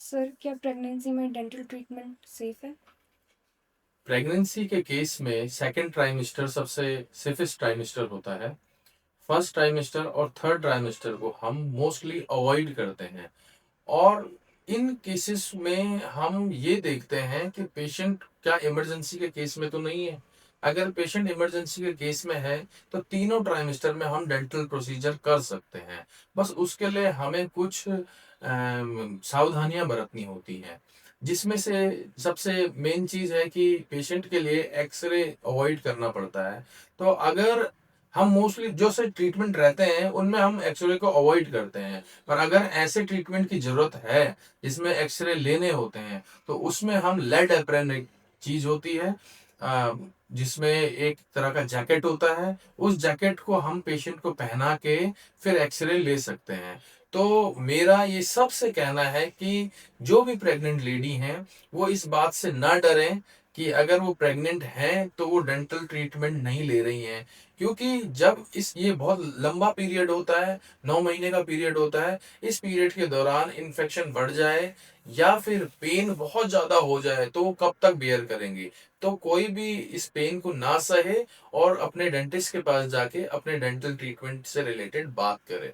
Sir, क्या pregnancy में dental treatment safe है? प्रेगनेंसी के केस में सेकेंड ट्राइमेस्टर सबसे सेफेस्ट ट्राइमेस्टर होता है। फर्स्ट ट्राइमेस्टर और थर्ड ट्राइमेस्टर को हम मोस्टली अवॉइड करते हैं और इन केसेस में हम ये देखते हैं कि पेशेंट क्या इमरजेंसी के केस में तो नहीं है। अगर पेशेंट इमरजेंसी के केस में है तो तीनों ट्राइमेस्टर में हम डेंटल प्रोसीजर कर सकते हैं। बस उसके लिए हमें कुछ सावधानियां बरतनी होती हैं, जिसमें से सबसे मेन चीज है कि पेशेंट के लिए एक्सरे अवॉइड करना पड़ता है। तो अगर हम मोस्टली जो से ट्रीटमेंट रहते हैं उनमें हम एक्सरे को अवॉइड करते हैं, पर अगर ऐसे ट्रीटमेंट की जरूरत है जिसमें एक्सरे लेने होते हैं तो उसमें हम लेड एप्रन एक चीज होती है, अ, जिसमें एक तरह का जैकेट होता है। उस जैकेट को हम पेशेंट को पहना के फिर एक्सरे ले सकते हैं। तो मेरा ये सबसे कहना है कि जो भी प्रेग्नेंट लेडी हैं वो इस बात से ना डरें कि अगर वो प्रेग्नेंट हैं तो वो डेंटल ट्रीटमेंट नहीं ले रही हैं, क्योंकि जब इस ये बहुत लंबा पीरियड होता है, 9 महीने का पीरियड होता है। इस पीरियड के दौरान इन्फेक्शन बढ़ जाए या फिर पेन बहुत ज्यादा हो जाए तो वो कब तक बेयर करेंगी। तो कोई भी इस पेन को ना सहे और अपने डेंटिस्ट के पास जाके अपने डेंटल ट्रीटमेंट से रिलेटेड बात करे।